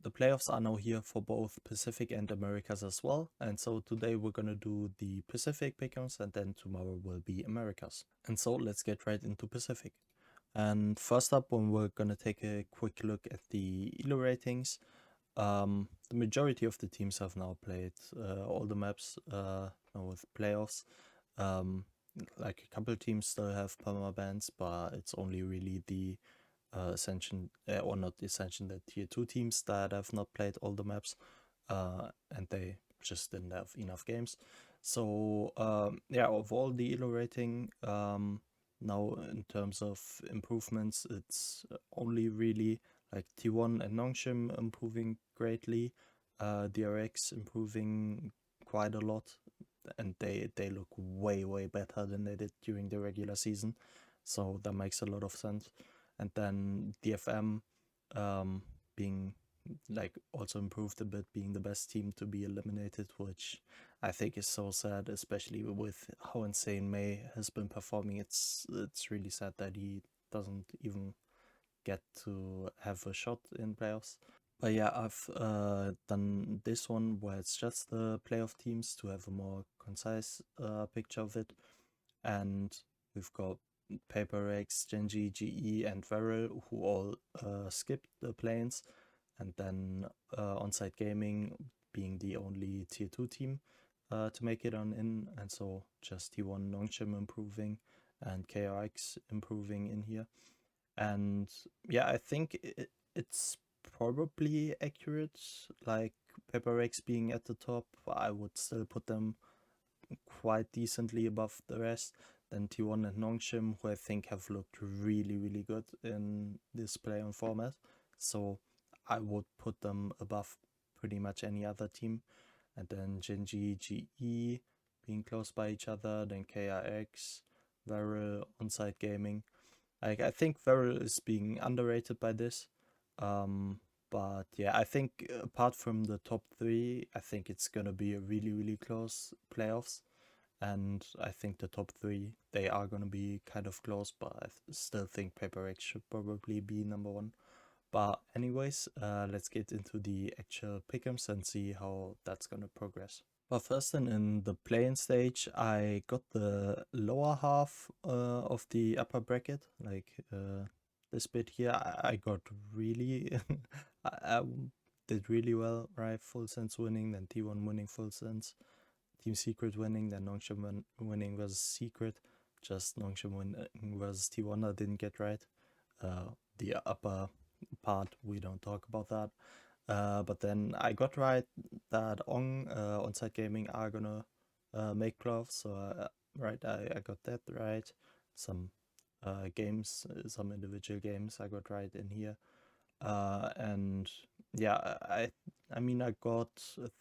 the playoffs are now here for both Pacific and Americas as well. And so today we're gonna do the Pacific Pickems and then tomorrow will be Americas. And so let's get right into Pacific. And first up, when we're gonna take a quick look at the ELO ratings, the majority of the teams have now played all the maps now with playoffs. Like a couple teams still have perma bans, but it's only really the Ascension, or not Ascension, the tier 2 teams that have not played all the maps, and they just didn't have enough games. So yeah, overall the ELO rating, now in terms of improvements, it's only really like T1 and Nongshim improving greatly, DRX improving quite a lot, and they look way better than they did during the regular season, so that makes a lot of sense. And then DFM being like also improved a bit, being the best team to be eliminated, which I think is so sad, especially with how insane May has been performing. It's really sad that he doesn't even get to have a shot in playoffs. But yeah, I've done this one where it's just the playoff teams to have a more concise picture of it. And we've got Paper X, Genji, GE, and Varel, who all skipped the planes. And then Onsite Gaming being the only tier 2 team to make it on in. And so just T1 Nongshim improving and KRX improving in here. And yeah, I think it's probably accurate. Like Paper X being at the top, I would still put them quite decently above the rest. Then T1 and Nongshim, who I think have looked really good in this play-on format. So I would put them above pretty much any other team. And then Genji, GE being close by each other, then KRX, Varel, Onsite Gaming. Like, I think Varel is being underrated by this. But yeah, I think apart from the top 3, I think it's gonna be a really close playoffs. And I think the top 3, they are gonna be kind of close, but I still think Paper X should probably be number 1. But anyways, let's get into the actual Pickems and see how that's gonna progress. But first, then in the play-in stage, I got the lower half of the upper bracket, like this bit here. I got really, I did really well, right? Full Sense winning, then T1 winning Full Sense, Team Secret winning, then Nongshim winning versus Secret, just Nongshim winning versus T1 I didn't get right. The upper part, we don't talk about that. But then I got right that Onsite Gaming are gonna make playoffs, so right, I got that right. Some games, some individual games I got right in here. And yeah, I mean I got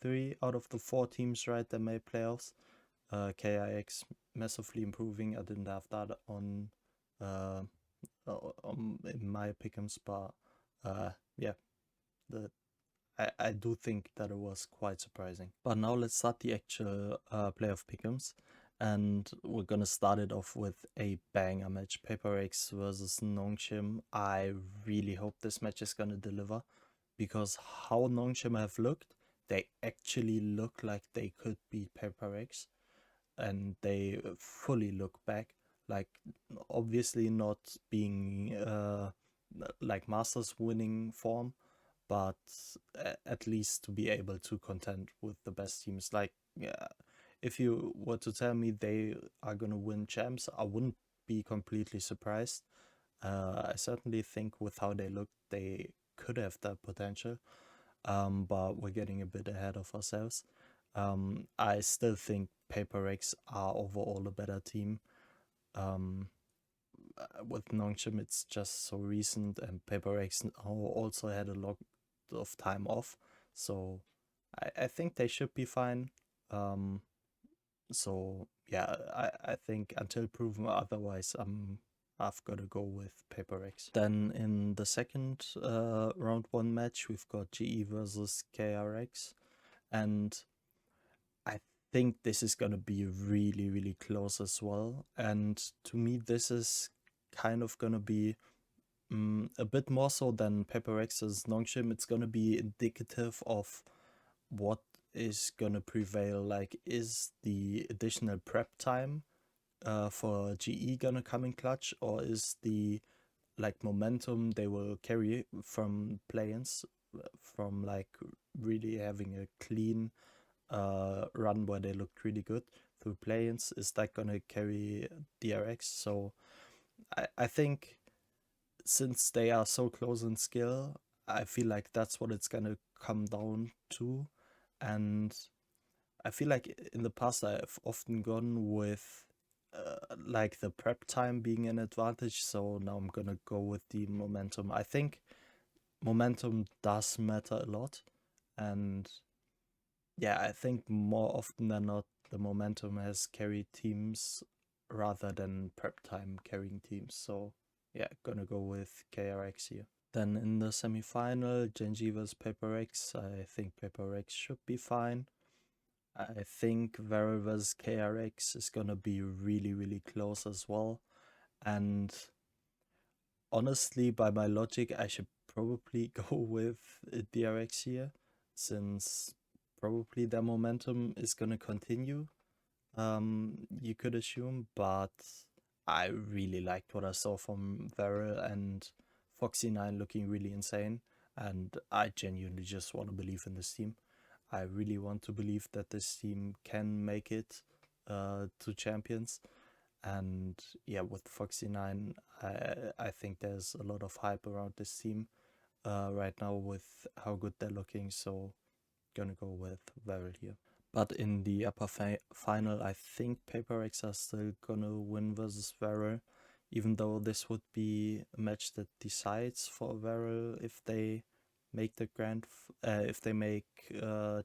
3 out of the 4 teams right that made playoffs. KIX massively improving. I didn't have that on in my Pickems, but yeah, I do think that it was quite surprising. But now let's start the actual playoff Pickems. And we're gonna start it off with a banger match. Paper X versus Nongshim. I really hope this match is gonna deliver, because how Nongshim have looked, they actually look like they could beat Paper X. And they fully look back. Like, obviously not being like Masters winning form, but at least to be able to contend with the best teams. Like, yeah, if you were to tell me they are gonna win champs, I wouldn't be completely surprised. I certainly think with how they look, they could have that potential. But we're getting a bit ahead of ourselves. I still think Paper X are overall a better team. With Nongshim, it's just so recent, and Paper X also had a lot of time off, so I think they should be fine. So yeah, I think until proven otherwise, I've got to go with Paper X. Then in the second round 1 match, we've got GE versus KRX, and I think this is gonna be really close as well. And to me, this is kind of gonna be a bit more so than Paper X's Nongshim. It's gonna be indicative of what is gonna prevail. Like, is the additional prep time for GE gonna come in clutch, or is the like momentum they will carry from play-ins, from like really having a clean run where they looked really good through play-ins, is that gonna carry DRX? So I think since they are so close in skill, I feel like that's what it's gonna come down to. And I feel like in the past I've often gone with like the prep time being an advantage, so now I'm gonna go with the momentum. I think momentum does matter a lot, and yeah, I think more often than not the momentum has carried teams rather than prep time carrying teams. So yeah, gonna go with KRX here. Then in the semi-final, Genji vs Paper X, I think Paper X should be fine. I think Varel vs KRX is gonna be really, really close as well. And honestly, by my logic, I should probably go with DRX here, since probably their momentum is gonna continue. You could assume, but I really liked what I saw from Varel and Foxy9 looking really insane, and I genuinely just want to believe in this team. I really want to believe that this team can make it to champions. And yeah, with Foxy9, I think there's a lot of hype around this team right now with how good they're looking. So gonna go with Varel here. But in the upper final, I think Paper X are still gonna win versus Varel, even though this would be a match that decides for Varel if they make the if they make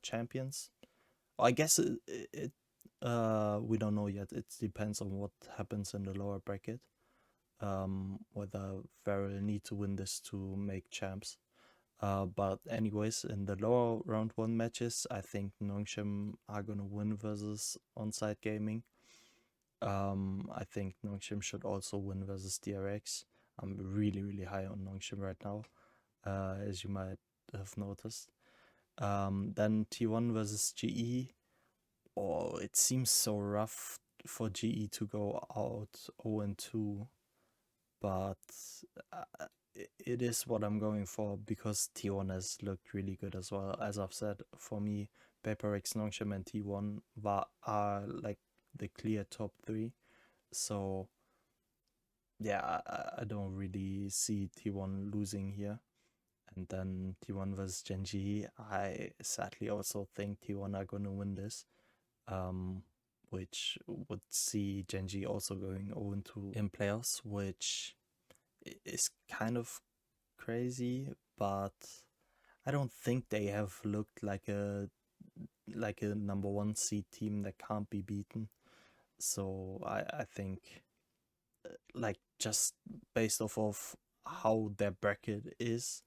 champions. I guess we don't know yet. It depends on what happens in the lower bracket. Whether Varel need to win this to make champs. But anyways, in the lower round 1 matches, I think Nongshim are gonna win versus Onsite Gaming. I think Nongshim should also win versus DRX. I'm really, really high on Nongshim right now, as you might have noticed. Then T1 versus GE. Oh, it seems so rough for GE to go out 0-2, but it is what I'm going for because T1 has looked really good as well. As I've said, for me, Paper X, Nongshim, and T1 are like the clear top 3. So yeah, I don't really see T1 losing here. And then T1 versus Genji, I sadly also think T1 are gonna win this. Which would see Genji also going 0-2 in playoffs, which is kind of crazy, but I don't think they have looked like a number 1 seed team that can't be beaten. So I think like just based off of how their bracket is,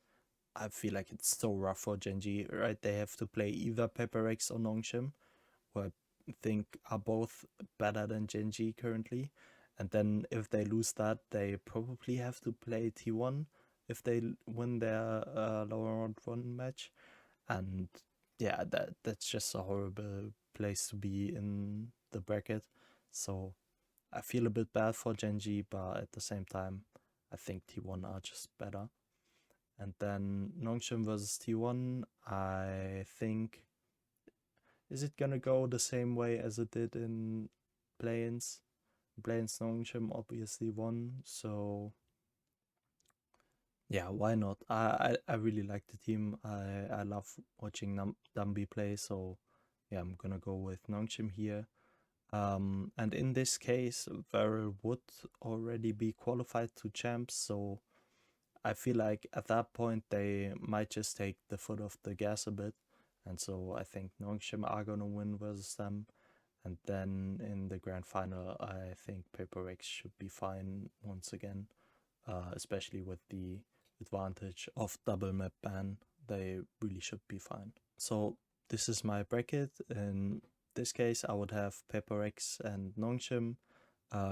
I feel like it's so rough for Genji, right? They have to play either Pepper X or Nongshim, who I think are both better than Genji currently. And then if they lose that, they probably have to play T1 if they win their lower round 1 match. And yeah, that's just a horrible place to be in the bracket. So I feel a bit bad for Genji, but at the same time, I think T1 are just better. And then Nongshim versus T1, I think, is it gonna go the same way as it did in play-ins? Play-ins Nongshim obviously won, so yeah, why not? I really like the team. I love watching Dumby play, so yeah, I'm gonna go with Nongshim here. And in this case, Varel would already be qualified to champs, so I feel like at that point they might just take the foot off the gas a bit. And so I think Nongshim are gonna win versus them. And then in the grand final, I think Paper X should be fine once again, especially with the advantage of double map ban. They really should be fine. So this is my bracket. In this case, I would have Paper X and Nongshim.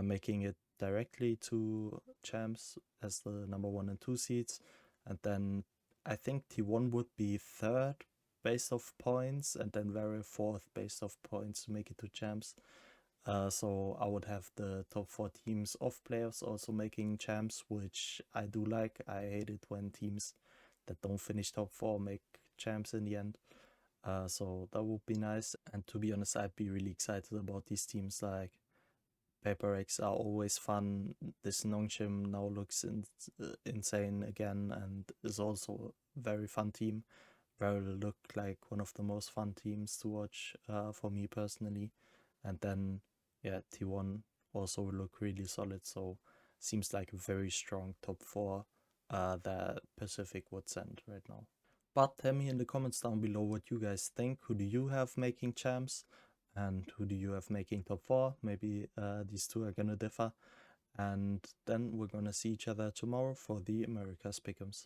making it directly to champs as the number 1 and 2 seeds. And then I think T1 would be third based off points, and then Valorant fourth based off points to make it to champs. So I would have the top 4 teams of players also making champs, which I do like. I hate it when teams that don't finish top 4 make champs in the end. So that would be nice. And to be honest, I'd be really excited about these teams. Like Paper X are always fun. This Nongshim now looks insane again and is also a very fun team. Very look like one of the most fun teams to watch for me personally. And then yeah, T1 also look really solid. So seems like a very strong top 4 that Pacific would send right now. But tell me in the comments down below what you guys think. Who do you have making champs? And who do you have making top 4? Maybe these two are gonna differ. And then we're gonna see each other tomorrow for the Americas Pickems.